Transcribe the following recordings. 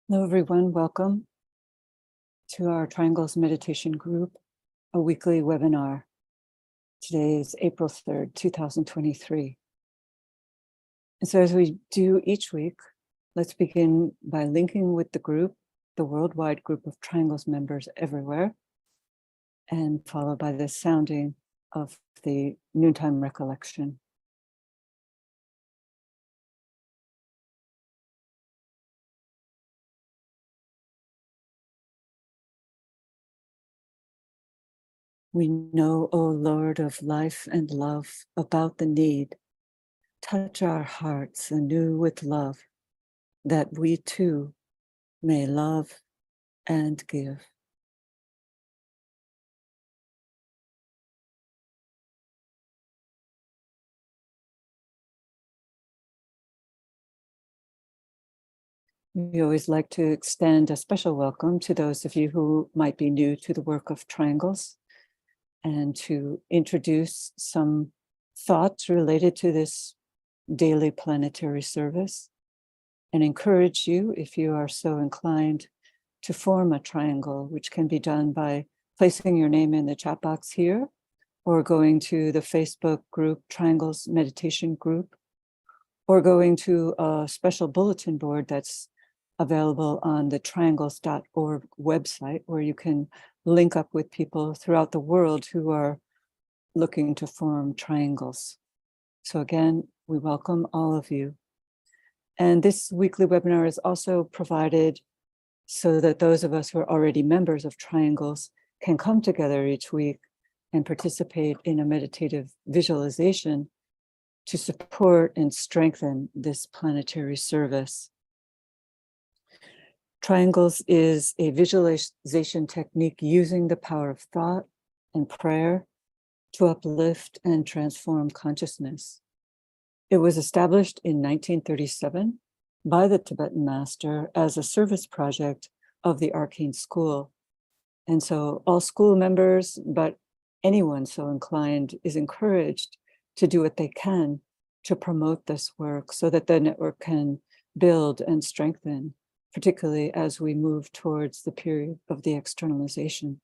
Hello, everyone. Welcome to our Triangles Meditation Group, a weekly webinar. Today is April 3rd, 2023. And so as we do each week, let's begin by linking with the group, the worldwide group of Triangles members everywhere, and followed by the sounding of the noontime recollection. We know, O Lord of life and love, about the need. Touch our hearts anew with love, that we too may love and give. We always like to extend a special welcome to those of you who might be new to the work of Triangles, and to introduce some thoughts related to this daily planetary service, and encourage you, if you are so inclined, to form a triangle, which can be done by placing your name in the chat box here, or going to the Facebook group, Triangles Meditation Group, or going to a special bulletin board that's available on the triangles.org website, where you can link up with people throughout the world who are looking to form triangles. So again, we welcome all of you. And this weekly webinar is also provided so that those of us who are already members of Triangles can come together each week and participate in a meditative visualization to support and strengthen this planetary service. Triangles is a visualization technique using the power of thought and prayer to uplift and transform consciousness. It was established in 1937 by the Tibetan master as a service project of the Arcane School. And so all school members, but anyone so inclined, is encouraged to do what they can to promote this work so that the network can build and strengthen, particularly as we move towards the period of the externalization.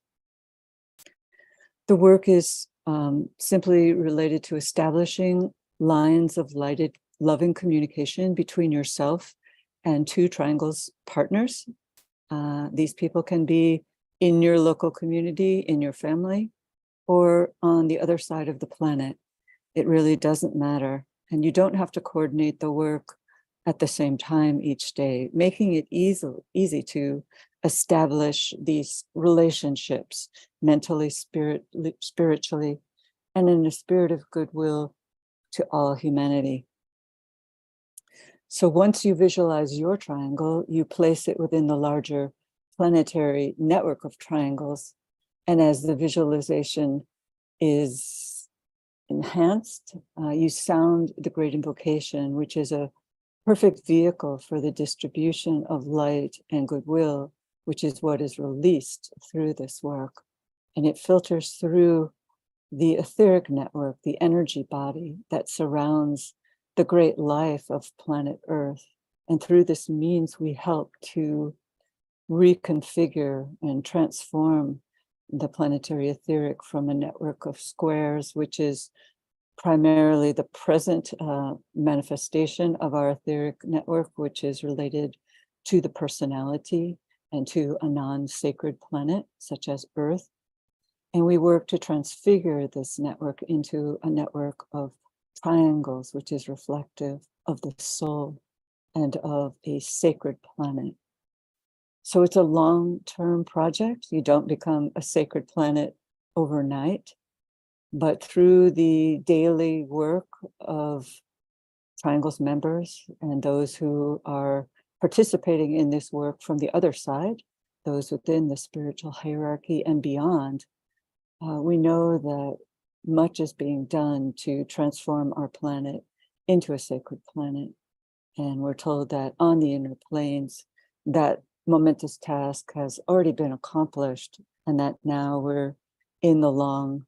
The work is simply related to establishing lines of lighted, loving communication between yourself and two Triangles partners. These people can be in your local community, in your family, or on the other side of the planet. It really doesn't matter. And you don't have to coordinate the work at the same time each day, making it easy to establish these relationships mentally, spiritually, and in a spirit of goodwill to all humanity. So once you visualize your triangle, you place it within the larger planetary network of triangles. And as the visualization is enhanced, you sound the great invocation, which is a perfect vehicle for the distribution of light and goodwill, which is what is released through this work. And it filters through the etheric network, the energy body that surrounds the great life of planet Earth. And through this means, we help to reconfigure and transform the planetary etheric from a network of squares, which is primarily the present manifestation of our etheric network, which is related to the personality and to a non-sacred planet, such as Earth. And we work to transfigure this network into a network of triangles, which is reflective of the soul and of a sacred planet. So it's a long-term project. You don't become a sacred planet overnight, but through the daily work of Triangles members and those who are participating in this work from the other side, those within the spiritual hierarchy and beyond, we know that much is being done to transform our planet into a sacred planet. And we're told that on the inner planes, that momentous task has already been accomplished, and that now we're in the long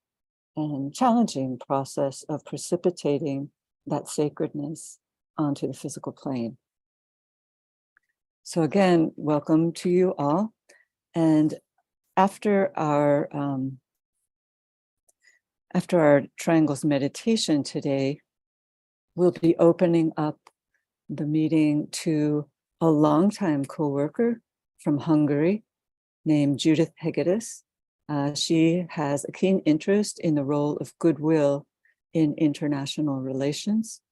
and challenging process of precipitating that sacredness onto the physical plane. So again, welcome to you all. And after our triangles meditation today, we'll be opening up the meeting to a longtime co-worker from Hungary named Judith Hegedus. She has a keen interest in the role of goodwill in international relations.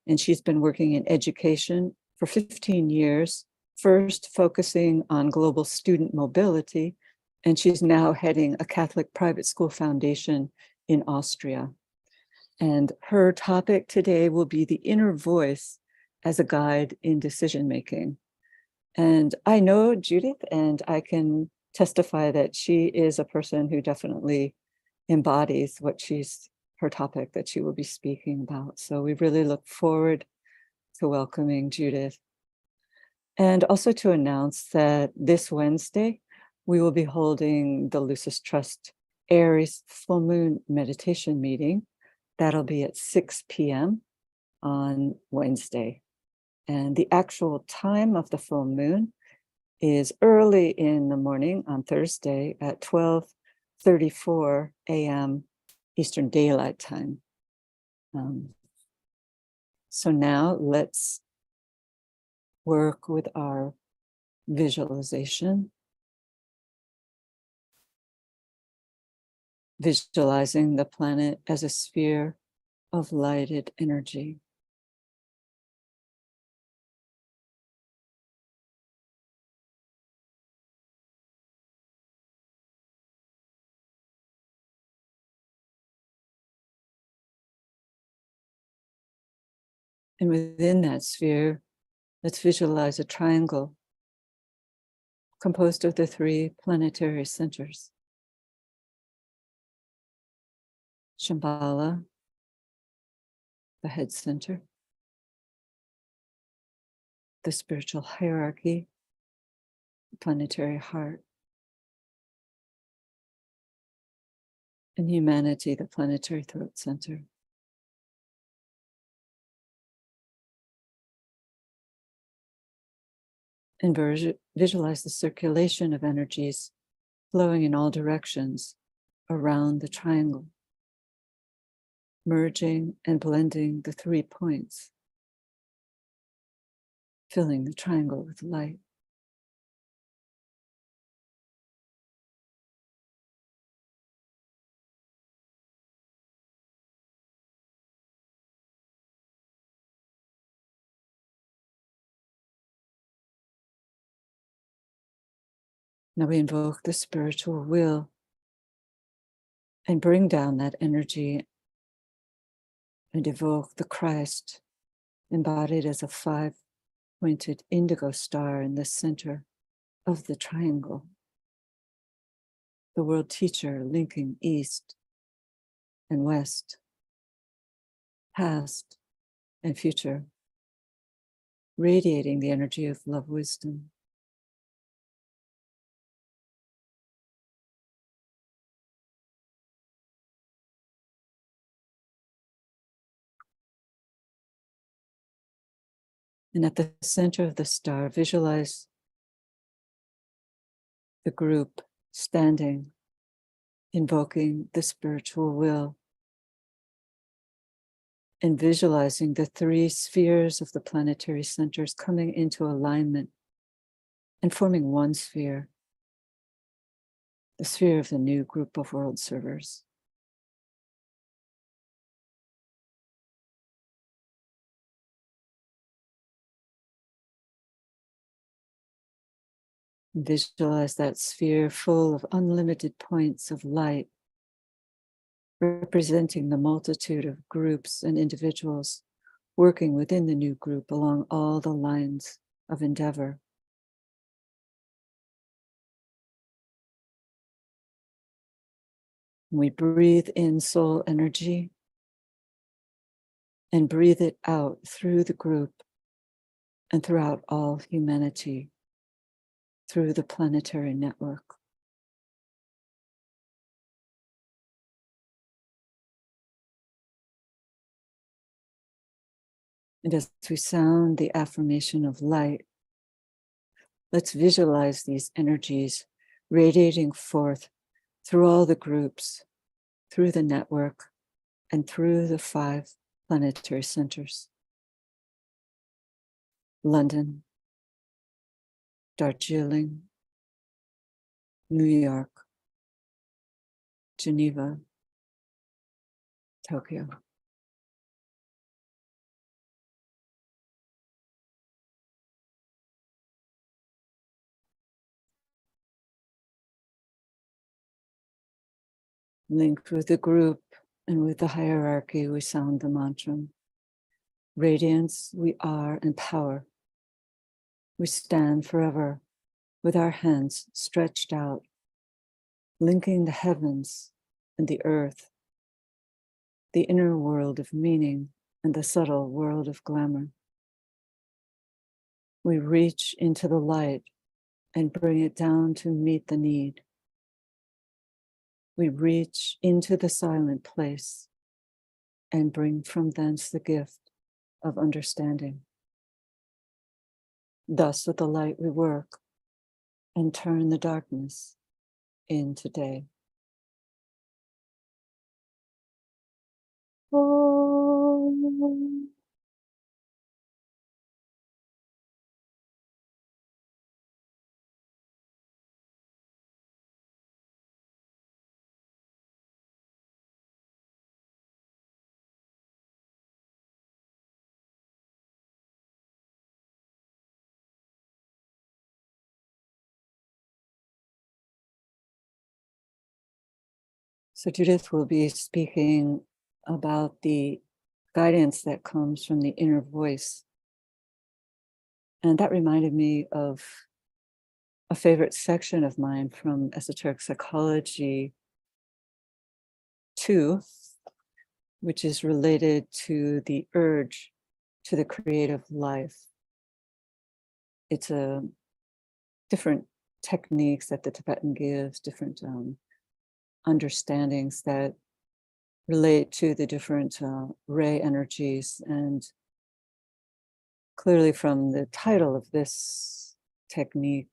And she's been working in education for 15 years, first focusing on global student mobility, and she's now heading a Catholic private school foundation in Austria. And her topic today will be the inner voice as a guide in decision-making. And I know Judith, and I can testify that she is a person who definitely embodies her topic that she will be speaking about. So we really look forward to welcoming Judith. And also to announce that this Wednesday, we will be holding the Lucis Trust Aries Full Moon Meditation Meeting. That'll be at 6 p.m. on Wednesday. And the actual time of the full moon is early in the morning on Thursday at 12:34 a.m. Eastern Daylight Time. So now let's work with our visualization. Visualizing the planet as a sphere of lighted energy. And within that sphere, let's visualize a triangle composed of the three planetary centers. Shambhala, the head center, the spiritual hierarchy, the planetary heart, and humanity, the planetary throat center. And visualize the circulation of energies flowing in all directions around the triangle, merging and blending the 3 points, filling the triangle with light. Now we invoke the spiritual will and bring down that energy and evoke the Christ embodied as a 5-pointed indigo star in the center of the triangle. The world teacher linking east and west, past and future, radiating the energy of love wisdom. And at the center of the star, visualize the group standing, invoking the spiritual will, and visualizing the 3 spheres of the planetary centers coming into alignment and forming one sphere, the sphere of the new group of world servers. Visualize that sphere full of unlimited points of light, representing the multitude of groups and individuals working within the new group along all the lines of endeavor. We breathe in soul energy and breathe it out through the group and throughout all humanity, through the planetary network. And as we sound the affirmation of light, Let's visualize these energies radiating forth through all the groups, through the network, and through the 5 planetary centers. London, Darjeeling, New York, Geneva, Tokyo. Linked with the group and with the hierarchy, we sound the mantra. Radiance, we are, and power. We stand forever with our hands stretched out, linking the heavens and the earth, the inner world of meaning and the subtle world of glamour. We reach into the light and bring it down to meet the need. We reach into the silent place and bring from thence the gift of understanding. Thus with the light we work and turn the darkness into day. Om. So Judith will be speaking about the guidance that comes from the inner voice. And that reminded me of a favorite section of mine from Esoteric Psychology 2, which is related to the urge to the creative life. It's a different techniques that the Tibetan gives, different understandings that relate to the different ray energies. And clearly from the title of this technique,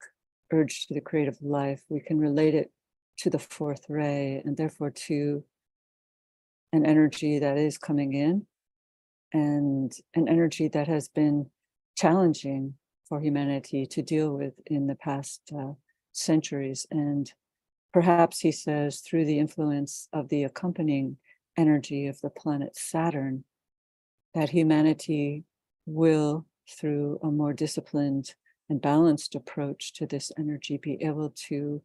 Urge to the Creative Life, we can relate it to the 4th ray and therefore to an energy that is coming in and an energy that has been challenging for humanity to deal with in the past centuries. And perhaps, he says, through the influence of the accompanying energy of the planet Saturn, that humanity will, through a more disciplined and balanced approach to this energy, be able to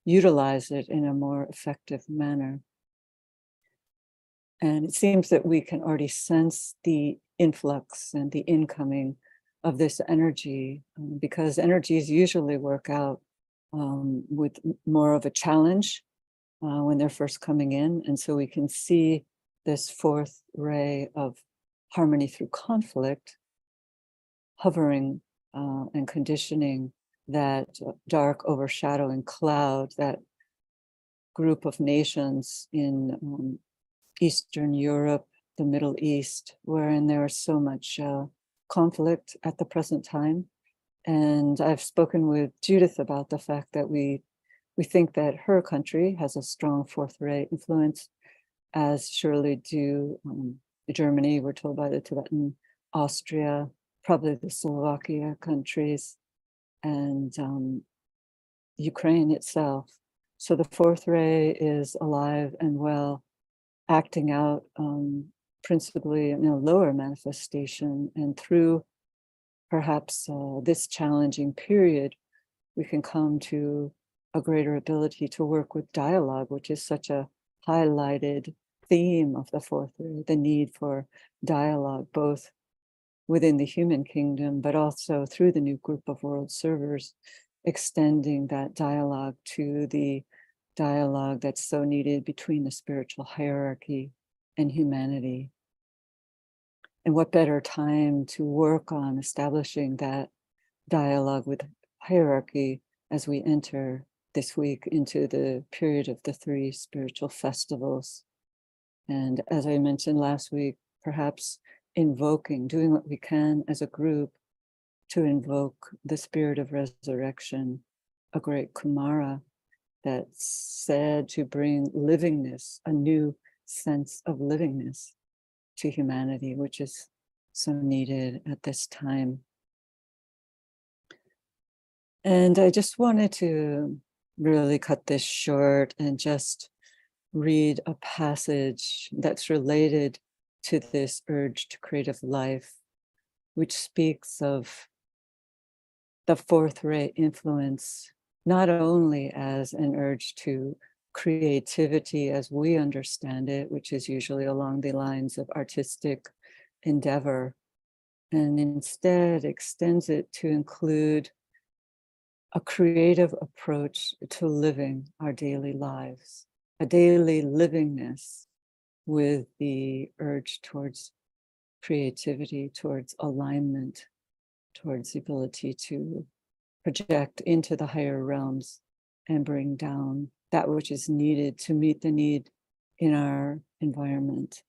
utilize it in a more effective manner. And it seems that we can already sense the influx and the incoming of this energy, because energies usually work out with more of a challenge when they're first coming in. And so we can see this 4th ray of harmony through conflict hovering and conditioning that dark overshadowing cloud, that group of nations in Eastern Europe, the Middle East, wherein there is so much conflict at the present time. And I've spoken with Judith about the fact that we think that her country has a strong 4th ray influence, as surely do Germany, we're told by the Tibetan, Austria, probably the Slovakia countries, and Ukraine itself. So the 4th ray is alive and well, acting out principally in a lower manifestation. And through perhaps this challenging period, we can come to a greater ability to work with dialogue, which is such a highlighted theme of the 4th ray, the need for dialogue, both within the human kingdom, but also through the new group of world servers, extending that dialogue to the dialogue that's so needed between the spiritual hierarchy and humanity. And what better time to work on establishing that dialogue with hierarchy as we enter this week into the period of the 3 spiritual festivals. And as I mentioned last week, perhaps invoking, doing what we can as a group to invoke the spirit of resurrection, a great Kumara that's said to bring livingness, a new sense of livingness to humanity, which is so needed at this time. And I just wanted to really cut this short and just read a passage that's related to this urge to creative life, which speaks of the fourth ray influence, not only as an urge to creativity as we understand it, which is usually along the lines of artistic endeavor, and instead extends it to include a creative approach to living our daily lives, a daily livingness with the urge towards creativity, towards alignment, towards the ability to project into the higher realms and bring down that which is needed to meet the need in our environment.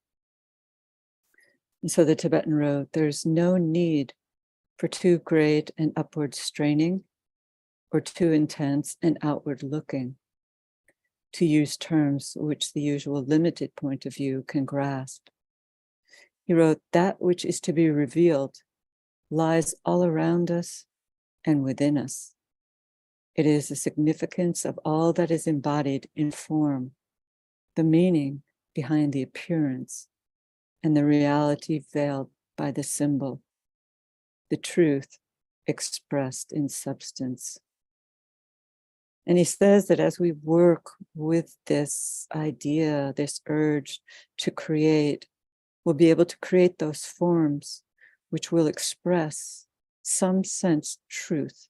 And so the Tibetan wrote, there's no need for too great an upward straining or too intense and outward looking, to use terms which the usual limited point of view can grasp. He wrote, that which is to be revealed lies all around us and within us. It is the significance of all that is embodied in form, the meaning behind the appearance, and the reality veiled by the symbol, the truth expressed in substance. And he says that as we work with this idea, this urge to create, we'll be able to create those forms which will express some sense truth,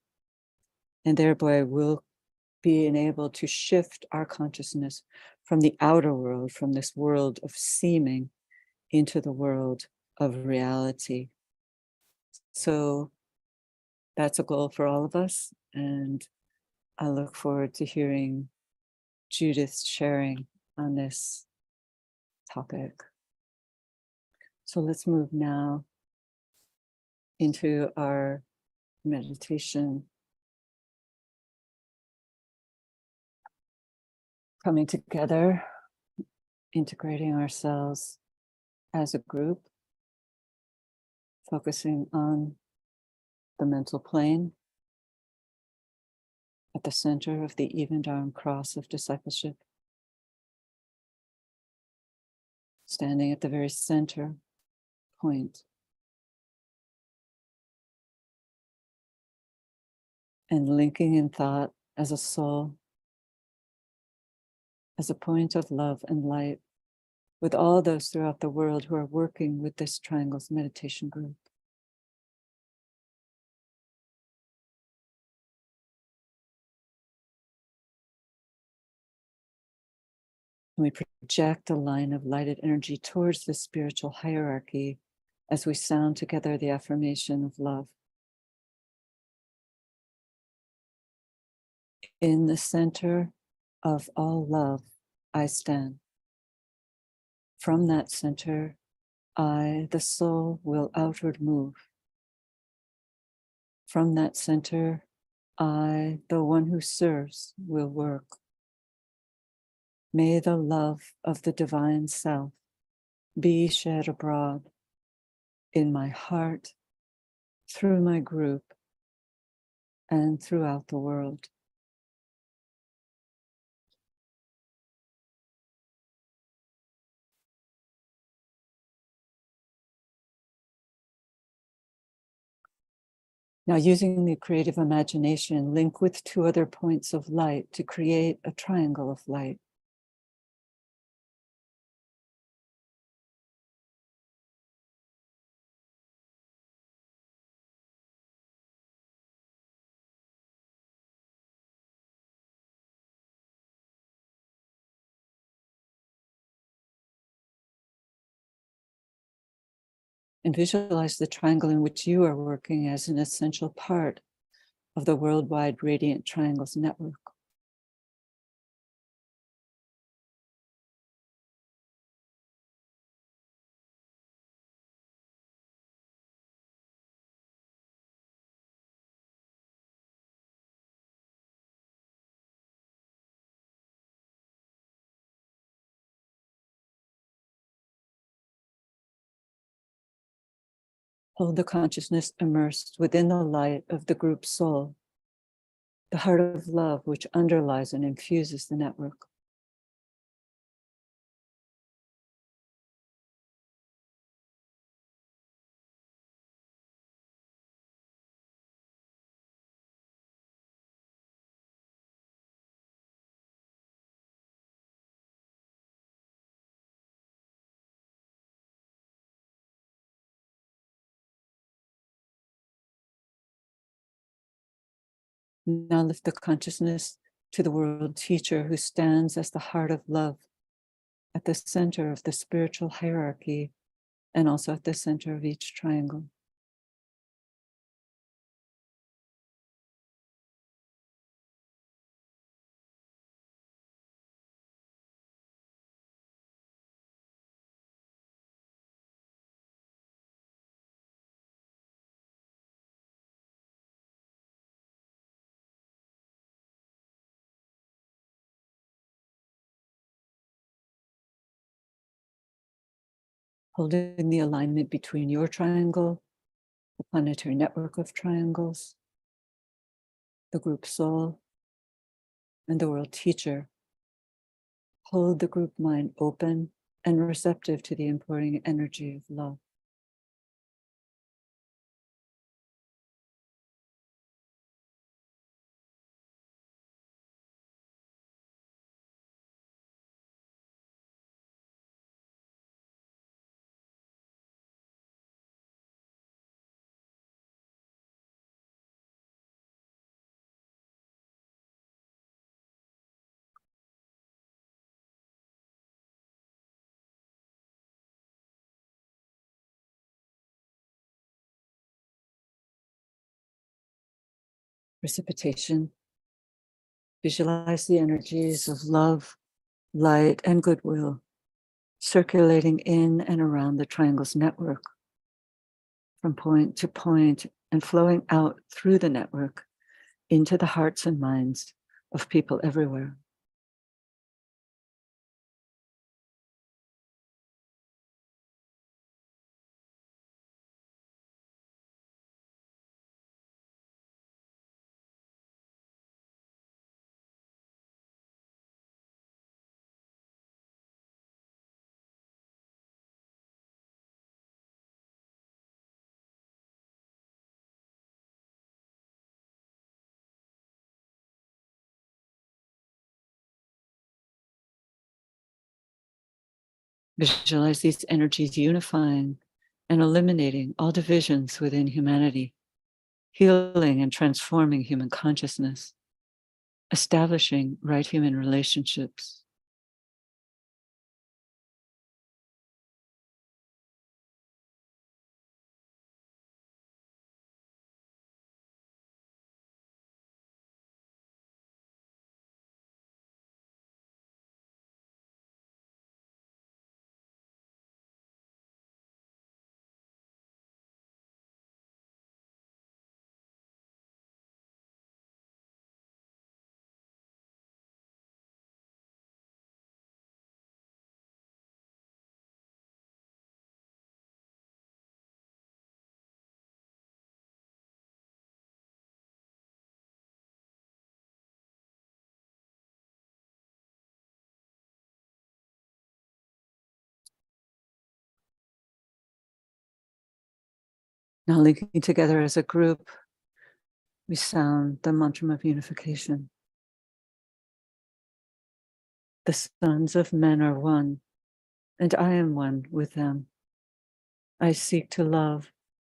and thereby we'll be able to shift our consciousness from the outer world, from this world of seeming, into the world of reality. So that's a goal for all of us, and I look forward to hearing Judith's sharing on this topic. So let's move now into our meditation. Coming together, integrating ourselves as a group, focusing on the mental plane at the center of the evened arm cross of discipleship, standing at the very center point, and linking in thought as a soul, as a point of love and light with all those throughout the world who are working with this Triangles meditation group. And we project a line of lighted energy towards the spiritual hierarchy as we sound together the affirmation of love. In the center of all love, I stand. From that center, I, the soul, will outward move. From that center, I, the one who serves, will work. May the love of the divine self be shed abroad in my heart, through my group, and throughout the world. Now, using the creative imagination, link with two other points of light to create a triangle of light. And visualize the triangle in which you are working as an essential part of the worldwide Radiant Triangles network. Hold the consciousness immersed within the light of the group soul, the heart of love which underlies and infuses the network. Now lift the consciousness to the world teacher who stands as the heart of love at the center of the spiritual hierarchy and also at the center of each triangle. Holding the alignment between your triangle, the planetary network of triangles, the group soul, and the world teacher. Hold the group mind open and receptive to the importing energy of love. Precipitation. Visualize the energies of love, light, and goodwill circulating in and around the triangle's network from point to point and flowing out through the network into the hearts and minds of people everywhere. Visualize these energies unifying and eliminating all divisions within humanity, healing and transforming human consciousness, establishing right human relationships. Now linking together as a group, we sound the mantra of unification. The sons of men are one, and I am one with them. I seek to love,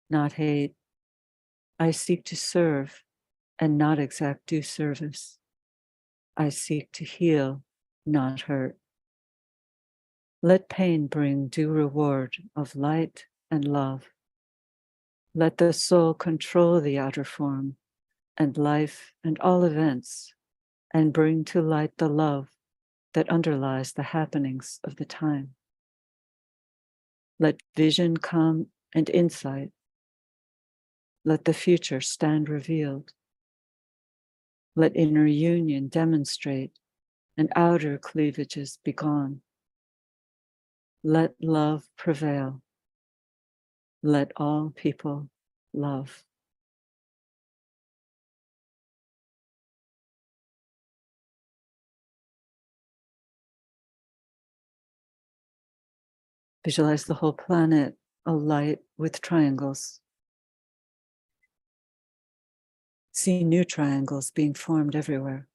not hate. I seek to serve and not exact due service. I seek to heal, not hurt. Let pain bring due reward of light and love. Let the soul control the outer form and life and all events, and bring to light the love that underlies the happenings of the time. Let vision come and insight. Let the future stand revealed. Let inner union demonstrate and outer cleavages be gone. Let love prevail. Let all people love. Visualize the whole planet a light with triangles. See new triangles being formed everywhere.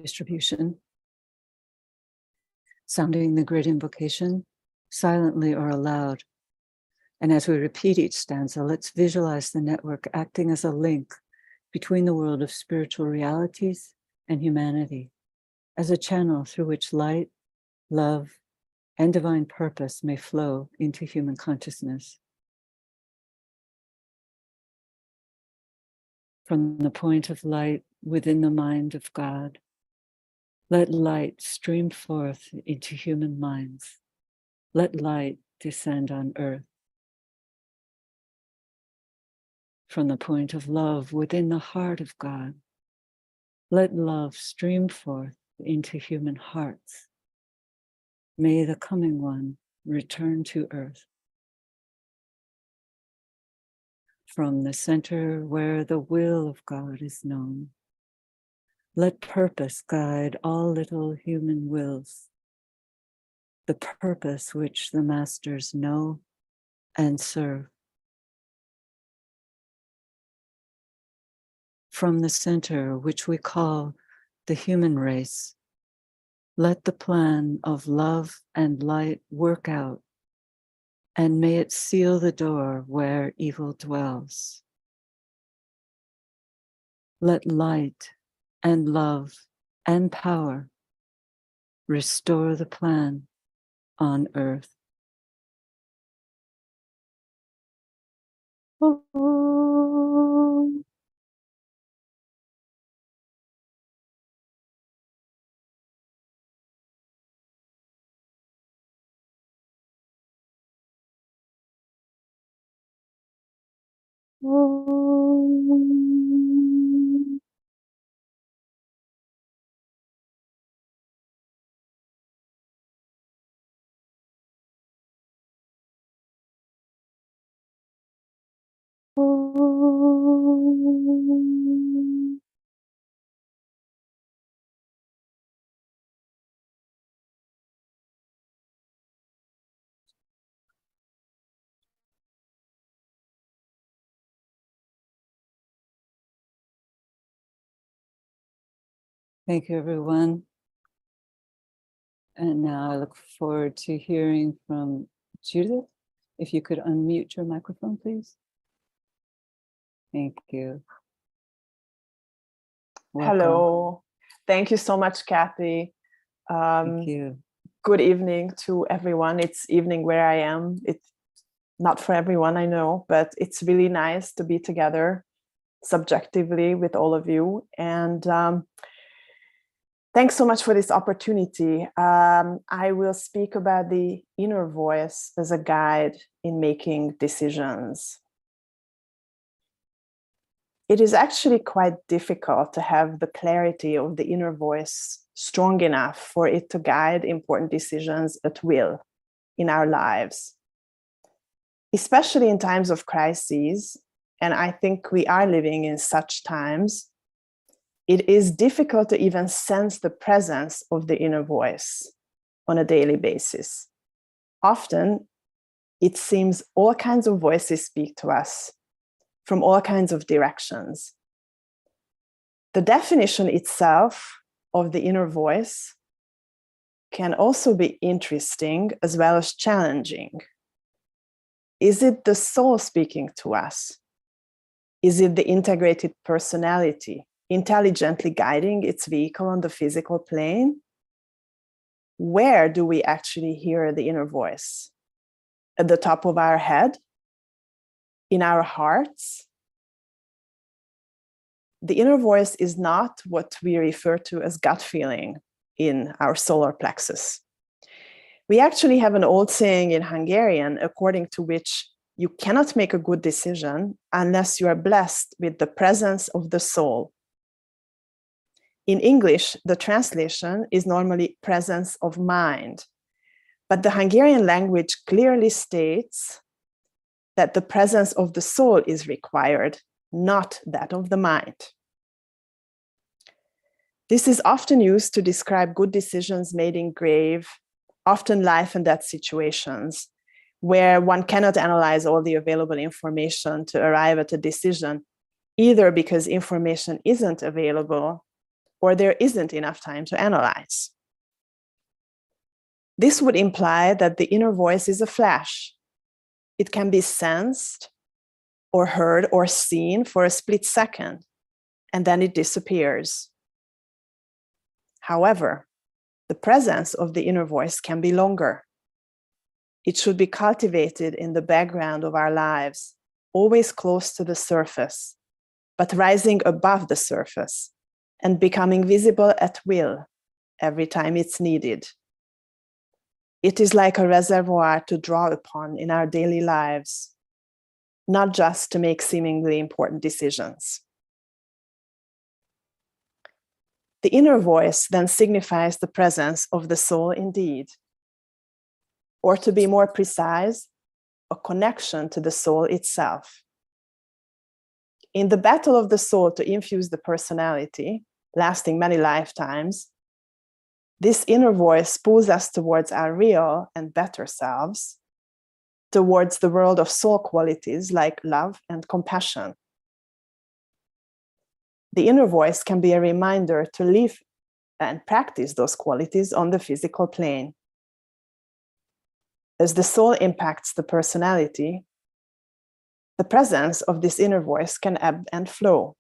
Distribution. Sounding the great invocation, silently or aloud. And as we repeat each stanza, let's visualize the network acting as a link between the world of spiritual realities and humanity, as a channel through which light, love, and divine purpose may flow into human consciousness. From the point of light within the mind of God, let light stream forth into human minds. Let light descend on earth. From the point of love within the heart of God, let love stream forth into human hearts. May the coming one return to earth. From the center where the will of God is known, let purpose guide all little human wills, the purpose which the masters know and serve. From the center which we call the human race, let the plan of love and light work out, and may it seal the door where evil dwells. Let light and love and power restore the plan on earth. Om. Om. Om. Thank you, everyone. And now I look forward to hearing from Judith. If you could unmute your microphone, please. Thank you. Welcome. Hello. Thank you so much, Kathy. Thank you. Good evening to everyone. It's evening where I am. It's not for everyone, I know, but it's really nice to be together subjectively with all of you. And thanks so much for this opportunity. I will speak about the inner voice as a guide in making decisions. It is actually quite difficult to have the clarity of the inner voice strong enough for it to guide important decisions at will in our lives, especially in times of crises. And I think we are living in such times. It is difficult to even sense the presence of the inner voice on a daily basis. Often, it seems all kinds of voices speak to us from all kinds of directions. The definition itself of the inner voice can also be interesting as well as challenging. Is it the soul speaking to us? Is it the integrated personality intelligently guiding its vehicle on the physical plane? Where do we actually hear the inner voice? At the top of our head? in our hearts, the inner voice is not what we refer to as gut feeling in our solar plexus. We actually have an old saying in Hungarian, according to which you cannot make a good decision unless you are blessed with the presence of the soul. In English, the translation is normally presence of mind, but the Hungarian language clearly states that the presence of the soul is required, not that of the mind. This is often used to describe good decisions made in grave, often life and death situations, where one cannot analyze all the available information to arrive at a decision, either because information isn't available or there isn't enough time to analyze. This would imply that the inner voice is a flash. It can be sensed or heard or seen for a split second, and then it disappears. However, the presence of the inner voice can be longer. It should be cultivated in the background of our lives, always close to the surface, but rising above the surface and becoming visible at will every time it's needed. It is like a reservoir to draw upon in our daily lives, not just to make seemingly important decisions. The inner voice then signifies the presence of the soul indeed, or to be more precise, a connection to the soul itself. In the battle of the soul to infuse the personality, lasting many lifetimes, this inner voice pulls us towards our real and better selves, towards the world of soul qualities like love and compassion. The inner voice can be a reminder to live and practice those qualities on the physical plane. As the soul impacts the personality, the presence of this inner voice can ebb and flow.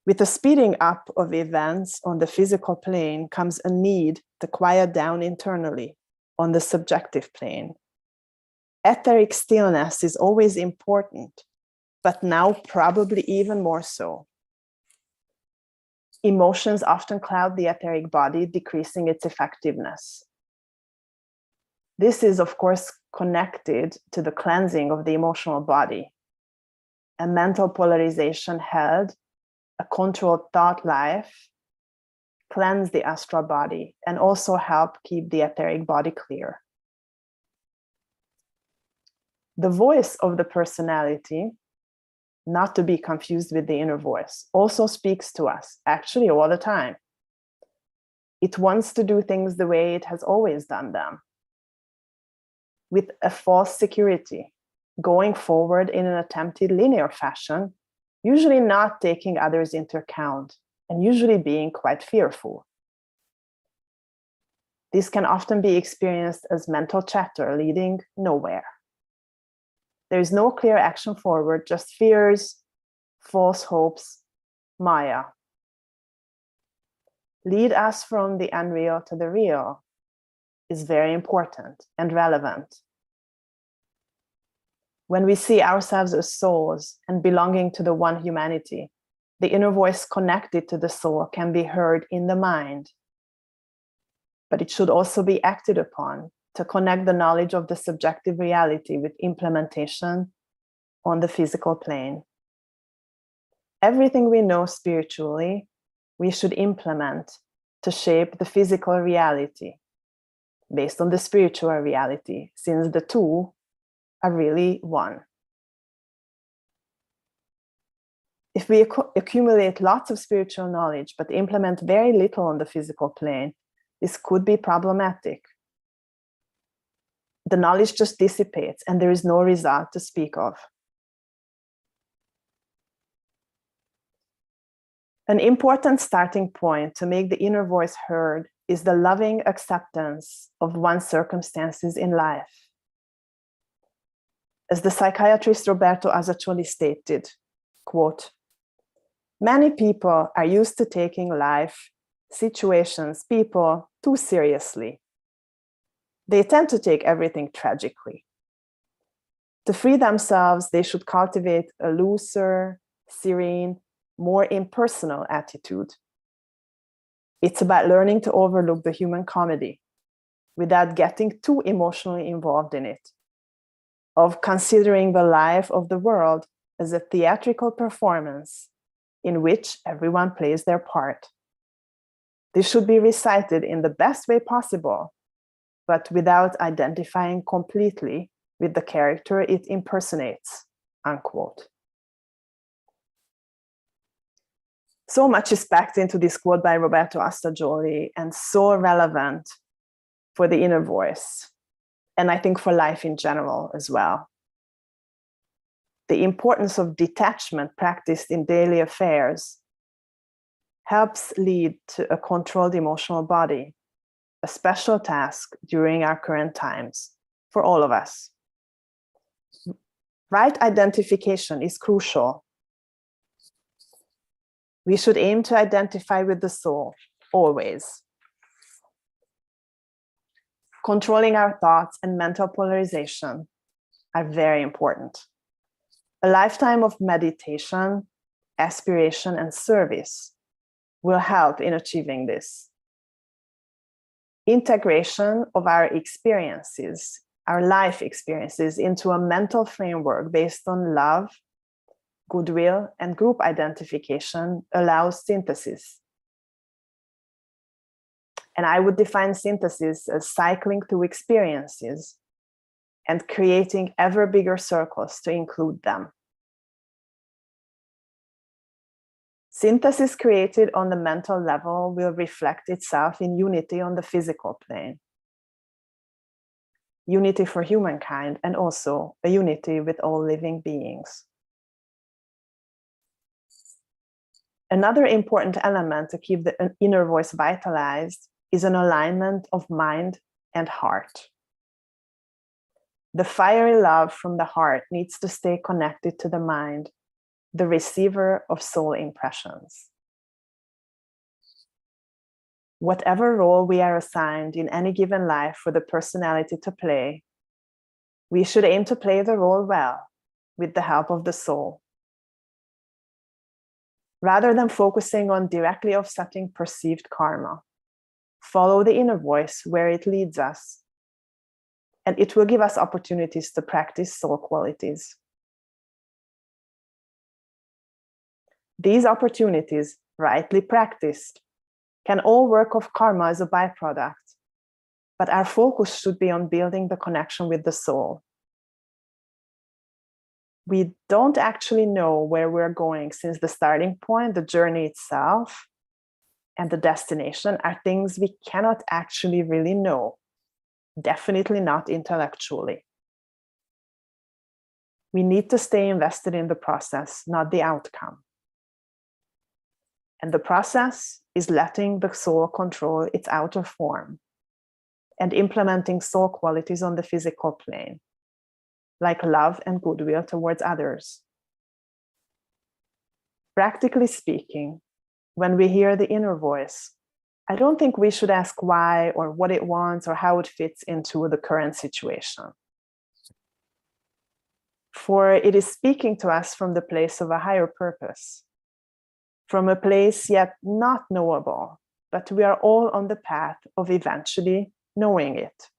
With the speeding up of events on the physical plane comes a need to quiet down internally on the subjective plane. Etheric stillness is always important, but now probably even more so. Emotions often cloud the etheric body, decreasing its effectiveness. This is, of course, connected to the cleansing of the emotional body. A mental polarization held, a controlled thought life, cleanse the astral body and also help keep the etheric body clear. The voice of the personality, not to be confused with the inner voice, also speaks to us, actually all the time. It wants to do things the way it has always done them, with a false security, going forward in an attempted linear fashion, usually not taking others into account, and usually being quite fearful. This can often be experienced as mental chatter leading nowhere. There is no clear action forward, just fears, false hopes, Maya. Lead us from the unreal to the real is very important and relevant. When we see ourselves as souls and belonging to the one humanity, the inner voice connected to the soul can be heard in the mind. But it should also be acted upon to connect the knowledge of the subjective reality with implementation on the physical plane. Everything we know spiritually, we should implement to shape the physical reality based on the spiritual reality, since the two are really one. If we accumulate lots of spiritual knowledge but implement very little on the physical plane, this could be problematic. The knowledge just dissipates and there is no result to speak of. An important starting point to make the inner voice heard is the loving acceptance of one's circumstances in life. As the psychiatrist Roberto Azaccioli stated, quote, "Many people are used to taking life, situations, people too seriously. They tend to take everything tragically. To free themselves, they should cultivate a looser, serene, more impersonal attitude. It's about learning to overlook the human comedy without getting too emotionally involved in it, of considering the life of the world as a theatrical performance in which everyone plays their part. This should be recited in the best way possible, but without identifying completely with the character it impersonates, unquote. So much is packed into this quote by Roberto Assagioli and so relevant for the inner voice, and I think for life in general as well. The importance of detachment practiced in daily affairs helps lead to a controlled emotional body, a special task during our current times for all of us. Right identification is crucial. We should aim to identify with the soul, always. Controlling our thoughts and mental polarization are very important. A lifetime of meditation, aspiration, and service will help in achieving this. Integration of our experiences, our life experiences, into a mental framework based on love, goodwill, and group identification allows synthesis. And I would define synthesis as cycling through experiences and creating ever bigger circles to include them. Synthesis created on the mental level will reflect itself in unity on the physical plane. Unity for humankind, and also a unity with all living beings. Another important element to keep the inner voice vitalized is an alignment of mind and heart. The fiery love from the heart needs to stay connected to the mind, the receiver of soul impressions. Whatever role we are assigned in any given life for the personality to play, we should aim to play the role well with the help of the soul. Rather than focusing on directly offsetting perceived karma, follow the inner voice where it leads us, and it will give us opportunities to practice soul qualities. These opportunities, rightly practiced, can all work of karma as a byproduct, but our focus should be on building the connection with the soul. We don't actually know where we're going, since the starting point, the journey itself, and the destination are things we cannot actually really know, definitely not intellectually. We need to stay invested in the process, not the outcome. And the process is letting the soul control its outer form and implementing soul qualities on the physical plane, like love and goodwill towards others. Practically speaking, when we hear the inner voice, I don't think we should ask why or what it wants or how it fits into the current situation. For it is speaking to us from the place of a higher purpose, from a place yet not knowable, but we are all on the path of eventually knowing it.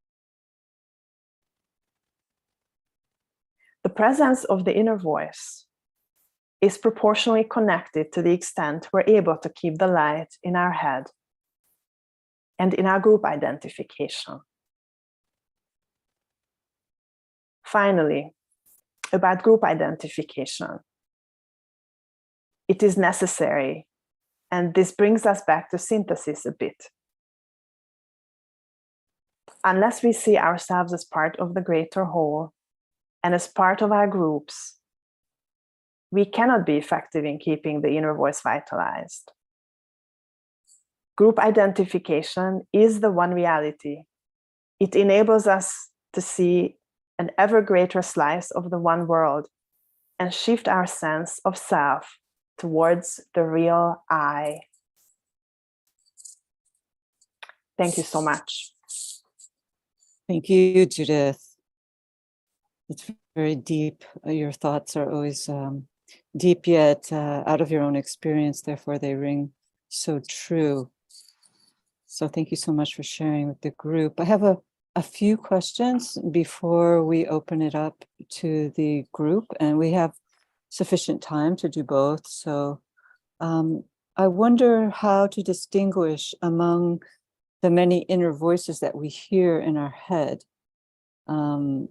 The presence of the inner voice is proportionally connected to the extent we're able to keep the light in our head and in our group identification. Finally, about group identification. It is necessary, and this brings us back to synthesis a bit. Unless we see ourselves as part of the greater whole and as part of our groups, we cannot be effective in keeping the inner voice vitalized. Group identification is the one reality. It enables us to see an ever greater slice of the one world and shift our sense of self towards the real I. Thank you so much. Thank you, Judith. It's Very deep. Your thoughts are always deep, yet out of your own experience. Therefore, they ring so true. So thank you so much for sharing with the group. I have a few questions before we open it up to the group, and we have sufficient time to do both. So I wonder how to distinguish among the many inner voices that we hear in our head. And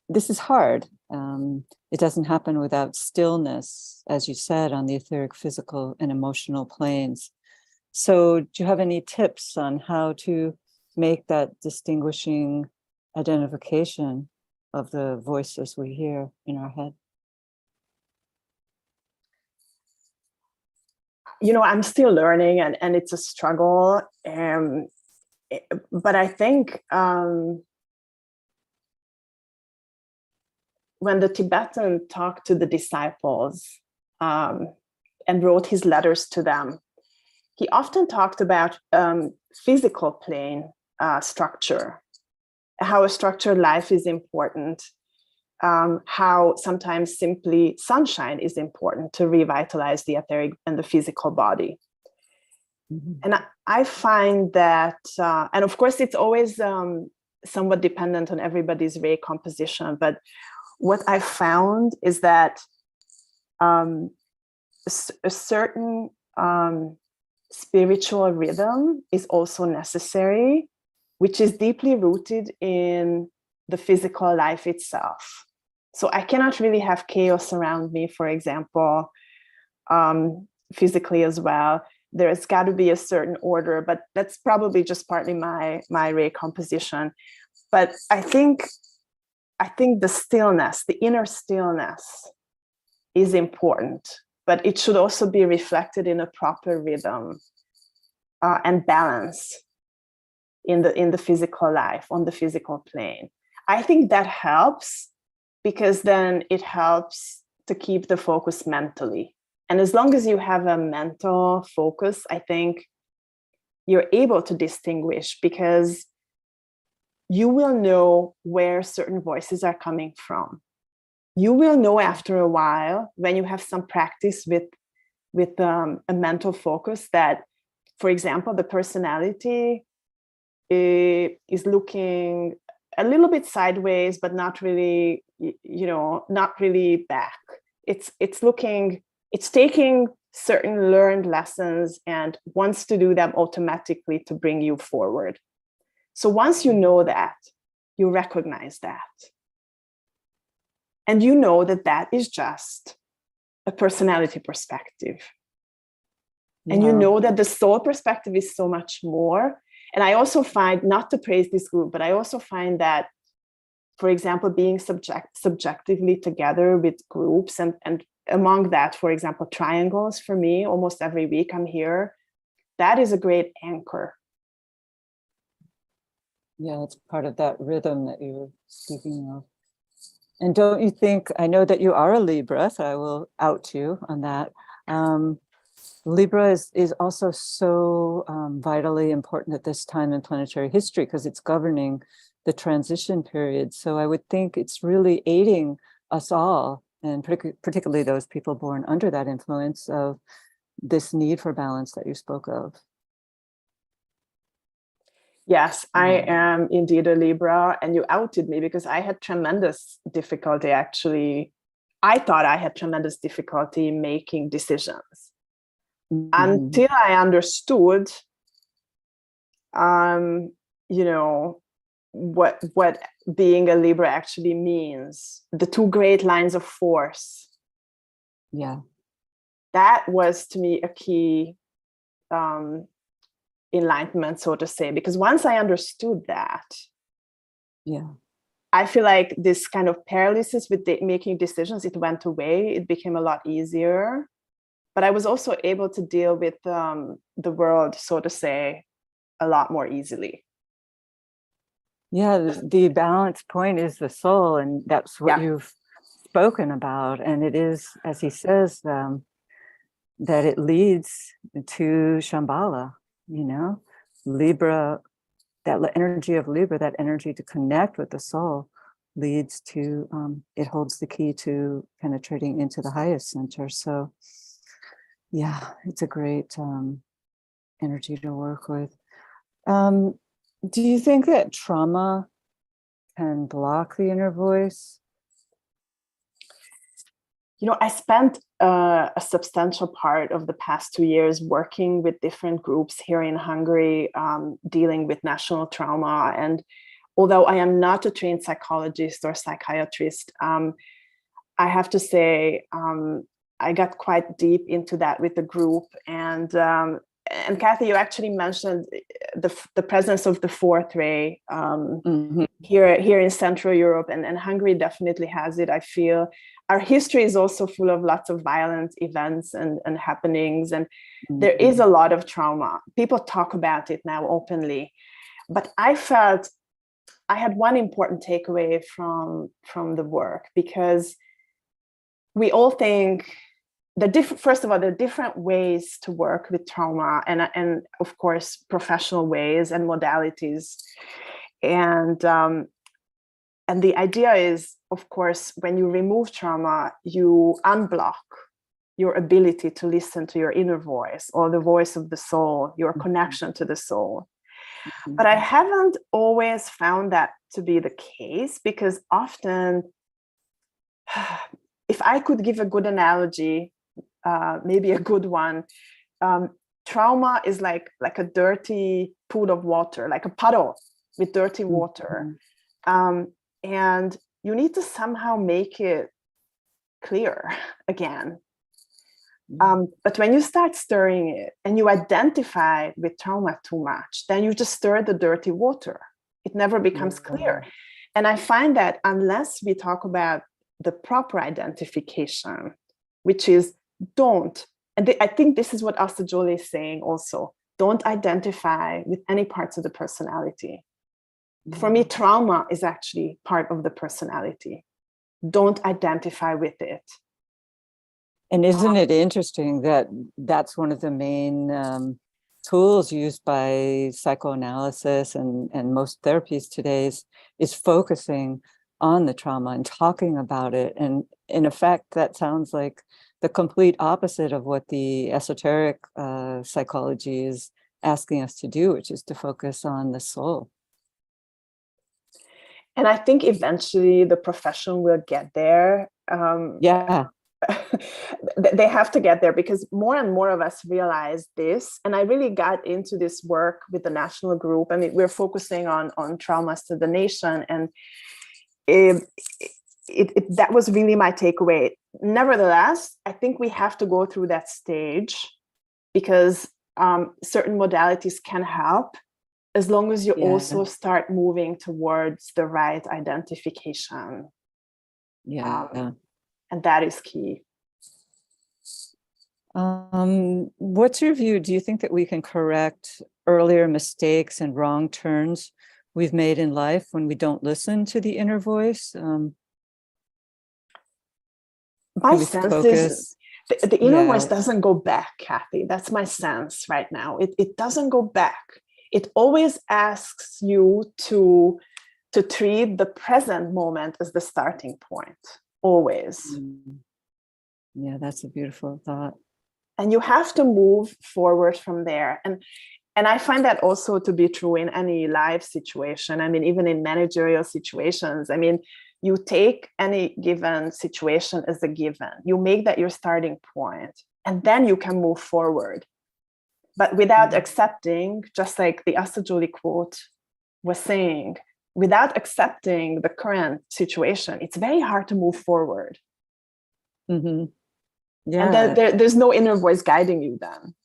this is hard. It doesn't happen without stillness, as you said, on the etheric, physical, and emotional planes. So do you have any tips on how to make that distinguishing identification of the voices we hear in our head? I'm still learning, and it's a struggle. But I think when the Tibetan talked to the disciples and wrote his letters to them, he often talked about physical plane structure, how a structured life is important, how sometimes simply sunshine is important to revitalize the etheric and the physical body. Mm-hmm. And I find that, and of course, it's always somewhat dependent on everybody's ray composition, but what I found is that a certain spiritual rhythm is also necessary, which is deeply rooted in the physical life itself. So I cannot really have chaos around me, for example, physically as well. There's got to be a certain order, but that's probably just partly my ray composition. But I think the stillness, the inner stillness, is important, but it should also be reflected in a proper rhythm and balance in the physical life, on the physical plane. I think that helps, because then it helps to keep the focus mentally. And as long as you have a mental focus, I think you're able to distinguish, because you will know where certain voices are coming from. You will know after a while, when you have some practice with a mental focus, that, for example, the personality is looking a little bit sideways, but not really, not really back. It's taking certain learned lessons and wants to do them automatically to bring you forward. So once you know that, you recognize that. And you know that that is just a personality perspective. Yeah. And you know that the soul perspective is so much more. And I also find, not to praise this group, but I also find that, for example, being subjectively together with groups, and among that, for example, triangles, for me, almost every week I'm here, that is a great anchor. Yeah, it's part of that rhythm that you were speaking of. And don't you think, I know that you are a Libra, so I will out you on that. Libra is also so vitally important at this time in planetary history, because it's governing the transition period. So I would think it's really aiding us all, and particularly those people born under that influence of this need for balance that you spoke of. Yes, I am indeed a Libra, and you outed me, because I had tremendous difficulty, actually. I thought I had tremendous difficulty making decisions until I understood, what being a Libra actually means. The two great lines of force. Yeah. That was, to me, a key enlightenment, so to say, because once I understood that, I feel like this kind of paralysis with making decisions, it went away. It became a lot easier, but I was also able to deal with the world, so to say, a lot more easily. Yeah, the balance point is the soul, and that's what you've spoken about. And it is, as he says, that it leads to Shambhala. Libra, that energy of Libra, that energy to connect with the soul, leads to, it holds the key to penetrating into the highest center. So yeah, it's a great energy to work with. Do you think that trauma can block the inner voice? You know, I spent a substantial part of the past 2 years working with different groups here in Hungary, dealing with national trauma. And although I am not a trained psychologist or psychiatrist, I have to say I got quite deep into that with the group. And Kathy, you actually mentioned the presence of the fourth ray here in Central Europe, and Hungary definitely has it. I feel our history is also full of lots of violent events and happenings, and there is a lot of trauma. People talk about it now openly, but I felt I had one important takeaway from the work, because we all think first of all, there are different ways to work with trauma, and of course professional ways and modalities, and the idea is, of course, when you remove trauma, you unblock your ability to listen to your inner voice, or the voice of the soul, your connection to the soul. But I haven't always found that to be the case, because often, if I could give a good analogy, maybe a good one, trauma is like a dirty pool of water, like a puddle with dirty water. And you need to somehow make it clear again. But when you start stirring it and you identify with trauma too much, then you just stir the dirty water. It never becomes clear. And I find that unless we talk about the proper identification, which is don't, and I think this is what Asta Jolie is saying also, don't identify with any parts of the personality. For me, trauma is actually part of the personality. Don't identify with it. And isn't it interesting that that's one of the main tools used by psychoanalysis and most therapies today is focusing on the trauma and talking about it. And in effect, that sounds like the complete opposite of what the esoteric psychology is asking us to do, which is to focus on the soul. And I think eventually the profession will get there. Yeah. They have to get there, because more and more of us realize this. And I really got into this work with the national group. I mean, we're focusing on traumas to the nation. And that was really my takeaway. Nevertheless, I think we have to go through that stage, because certain modalities can help, as long as you also start moving towards the right identification. And that is key. What's your view? Do you think that we can correct earlier mistakes and wrong turns we've made in life when we don't listen to the inner voice? My sense is the inner voice doesn't go back, Kathy. That's my sense right now. It doesn't go back. It always asks you to treat the present moment as the starting point, always. Yeah, that's a beautiful thought. And you have to move forward from there. And I find that also to be true in any life situation. I mean, even in managerial situations, I mean, you take any given situation as a given. You make that your starting point, and then you can move forward. But without accepting, just like the Asta Jolie quote was saying, without accepting the current situation, it's very hard to move forward. Yeah. And then there's no inner voice guiding you then.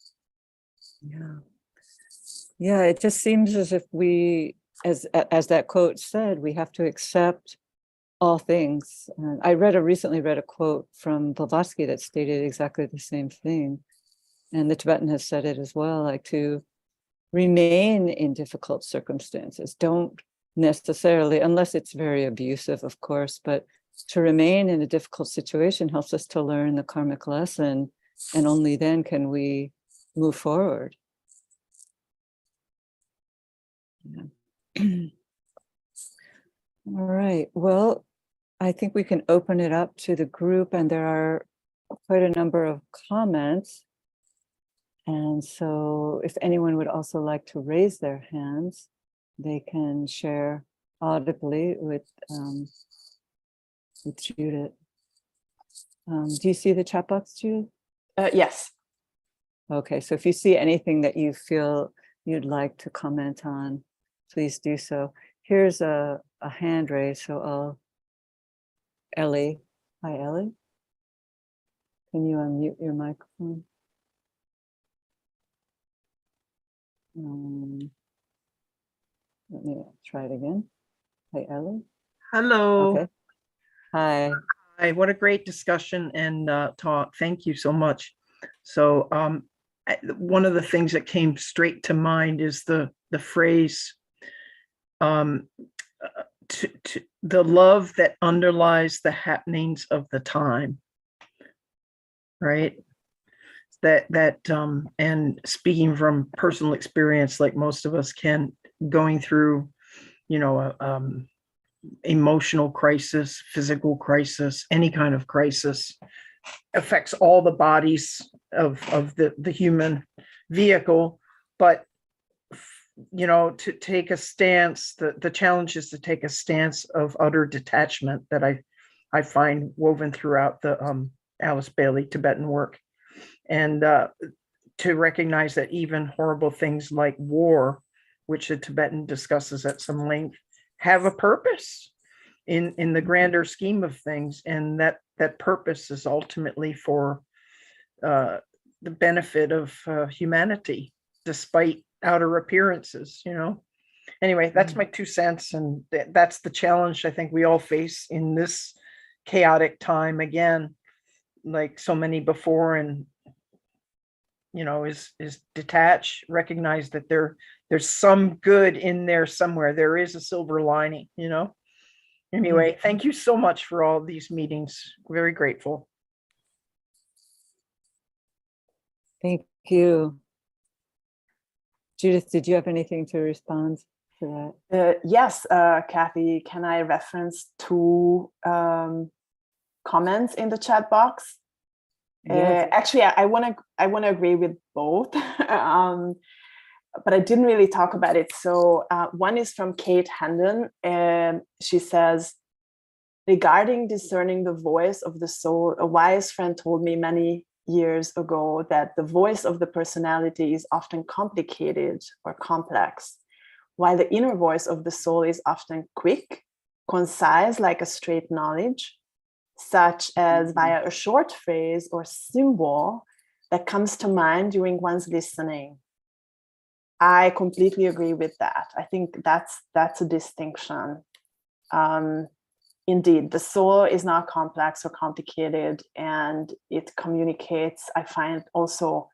Yeah, it just seems as if we, as that quote said, we have to accept all things. I recently read a quote from Blavatsky that stated exactly the same thing. And the Tibetan has said it as well, like to remain in difficult circumstances. Don't necessarily, unless it's very abusive, of course, but to remain in a difficult situation helps us to learn the karmic lesson. And only then can we move forward. Yeah. All right. Well, I think we can open it up to the group, and there are quite a number of comments. And so if anyone would also like to raise their hands, they can share audibly with Judith. Do you see the chat box, Judith? Yes. Okay, so if you see anything that you feel you'd like to comment on, please do so. Here's a hand raise, so Ellie. Hi, Ellie. Can you unmute your microphone? Let me try it again. Hi, Ellie. Hello. Okay. Hi. Hi, what a great discussion and talk. Thank you so much. So one of the things that came straight to mind is the phrase, the love that underlies the happenings of the time, right? And speaking from personal experience, like most of us can, going through, emotional crisis, physical crisis, any kind of crisis affects all the bodies of the human vehicle. But to take a stance, the challenge is to take a stance of utter detachment that I find woven throughout the Alice Bailey Tibetan work, and to recognize that even horrible things like war, which the Tibetan discusses at some length, have a purpose in the grander scheme of things, and that purpose is ultimately for the benefit of humanity, despite outer appearances. Anyway, that's my 2 cents, and that's the challenge I think we all face in this chaotic time, again, like so many before, and is detach, recognize that there's some good in there somewhere. There is a silver lining. Anyway, thank you so much for all these meetings. Very grateful. Thank you. Judith, did you have anything to respond to that? Yes, Kathy, can I reference 2 comments in the chat box? Yes. Actually, I want to agree with both, but I didn't really talk about it. So one is from Kate Hendon, and she says, regarding discerning the voice of the soul, a wise friend told me many years ago that the voice of the personality is often complicated or complex, while the inner voice of the soul is often quick, concise, like a straight knowledge, such as via a short phrase or symbol that comes to mind during one's listening. I completely agree with that. I think that's a distinction. Indeed, the soul is not complex or complicated, and it communicates, I find, also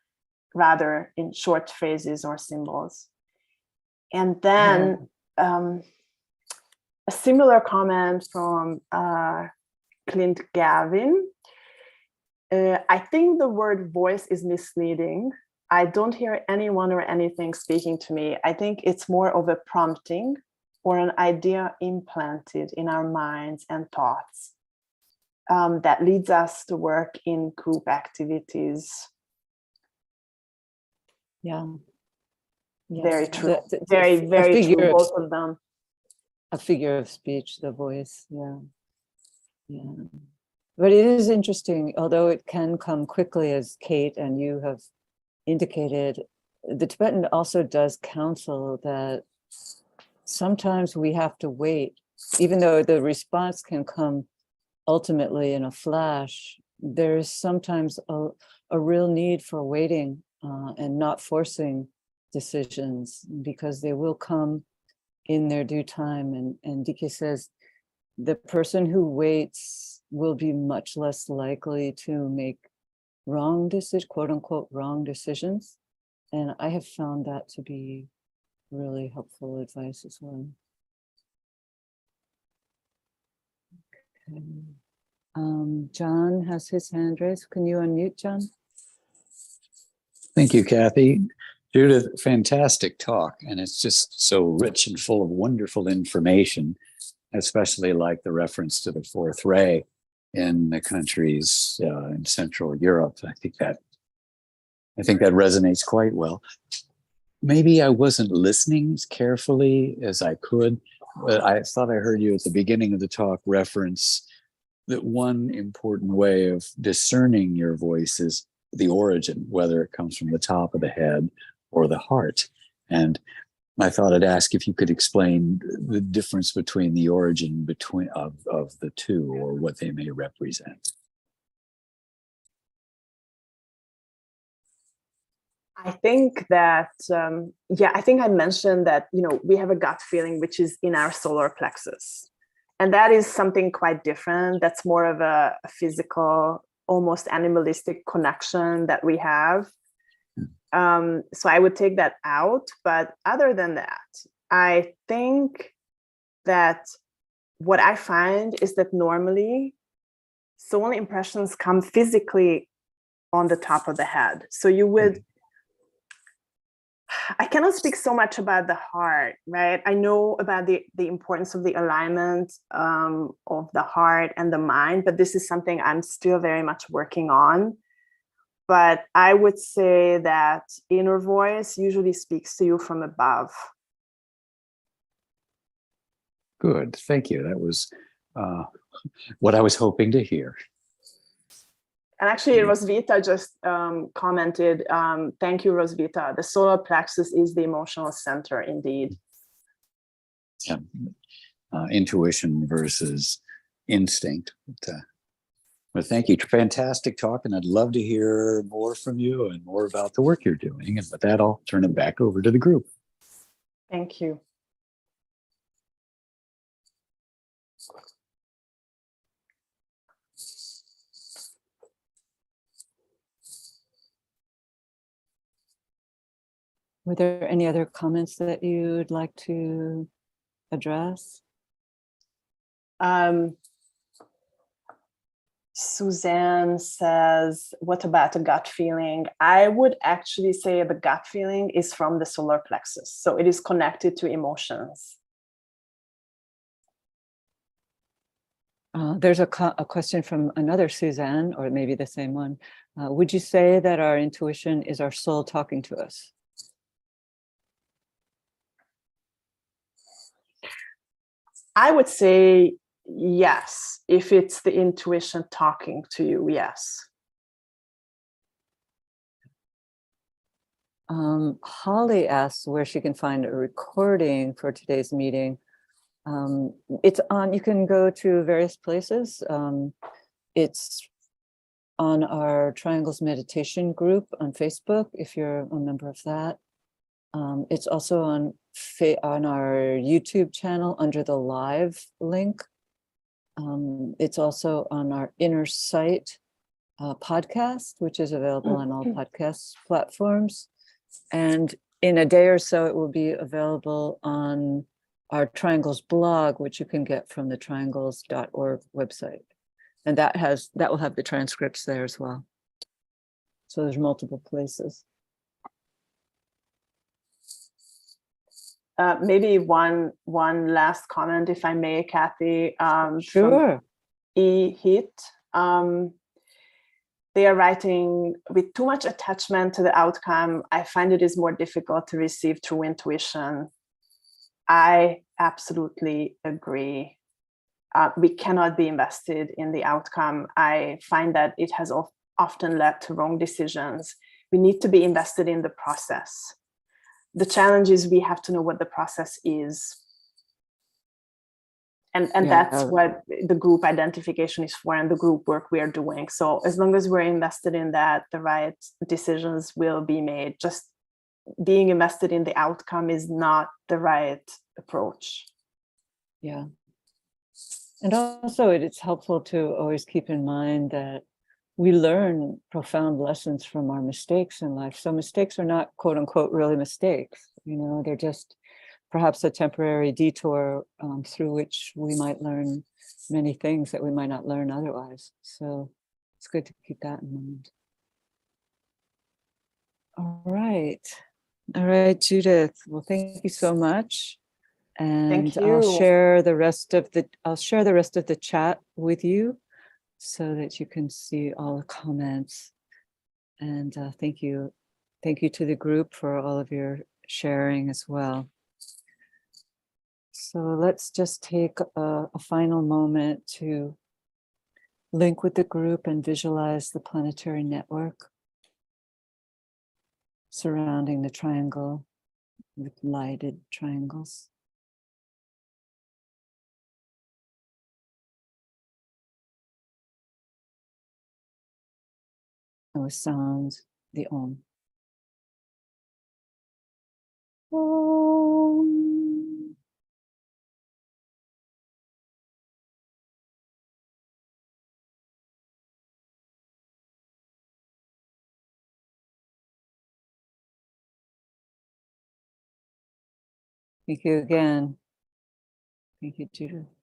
rather in short phrases or symbols. And then a similar comment from Clint Gavin. I think the word voice is misleading. I don't hear anyone or anything speaking to me. I think it's more of a prompting or an idea implanted in our minds and thoughts that leads us to work in group activities. Yeah. Yes. Very true. Very true, both of them. A figure of speech, the voice. Yeah. But it is interesting, although it can come quickly, as Kate and you have indicated, the Tibetan also does counsel that sometimes we have to wait, even though the response can come ultimately in a flash. There's sometimes a real need for waiting and not forcing decisions, because they will come in their due time. And Dike says, the person who waits will be much less likely to make wrong decisions, quote unquote, wrong decisions. And I have found that to be really helpful advice as well. Okay. John has his hand raised. Can you unmute, John? Thank you, Kathy. Judith, fantastic talk. And it's just so rich and full of wonderful information. especially like the reference to the fourth ray in the countries in Central Europe. I think that resonates quite well. Maybe I wasn't listening as carefully as I could, but I thought I heard you at the beginning of the talk reference that one important way of discerning your voice is the origin, whether it comes from the top of the head or the heart. And I thought I'd ask if you could explain the difference between the origin of the two, or what they may represent. I think that, I think I mentioned that, we have a gut feeling, which is in our solar plexus. And that is something quite different. That's more of a physical, almost animalistic connection that we have. So I would take that out. But other than that, I think that what I find is that normally soul impressions come physically on the top of the head. So you would, I cannot speak so much about the heart, right? I know about the importance of the alignment of the heart and the mind, but this is something I'm still very much working on. But I would say that inner voice usually speaks to you from above. Good, thank you. That was what I was hoping to hear. And actually, Rosvita just commented, thank you, Rosvita. The solar plexus is the emotional center, indeed. Yeah. Intuition versus instinct. But thank you. Fantastic talk. And I'd love to hear more from you and more about the work you're doing. And with that, I'll turn it back over to the group. Thank you. Were there any other comments that you'd like to address? Suzanne says, what about a gut feeling? I would actually say the gut feeling is from the solar plexus. So it is connected to emotions. There's a question from another Suzanne, or maybe the same one. Would you say that our intuition is our soul talking to us? I would say yes, if it's the intuition talking to you, yes. Holly asks where she can find a recording for today's meeting. It's on, you can go to various places. It's on our Triangles Meditation group on Facebook, if you're a member of that. It's also on our YouTube channel under the live link. It's also on our Inner Sight podcast, which is available on all podcast platforms. And in a day or so, it will be available on our Triangles blog, which you can get from the triangles.org website. And that will have the transcripts there as well. So there's multiple places. Maybe one last comment, if I may, Kathy. Sure. E-Hit. They are writing, with too much attachment to the outcome, I find it is more difficult to receive true intuition. I absolutely agree. We cannot be invested in the outcome. I find that it has often led to wrong decisions. We need to be invested in the process. The challenge is we have to know what the process is. And that's what the group identification is for, and the group work we are doing. So as long as we're invested in that, the right decisions will be made. Just being invested in the outcome is not the right approach. Yeah. And also it's helpful to always keep in mind that we learn profound lessons from our mistakes in life. So mistakes are not, quote unquote, really mistakes. They're just perhaps a temporary detour through which we might learn many things that we might not learn otherwise. So it's good to keep that in mind. All right, Judith. Well, thank you so much. And you. I'll share the rest of the chat with you so that you can see all the comments. And thank you to the group for all of your sharing as well. So let's just take a final moment to link with the group and visualize the planetary network surrounding the triangle with lighted triangles. And with sound, the Om. Om. Thank you again. Thank you, Judith.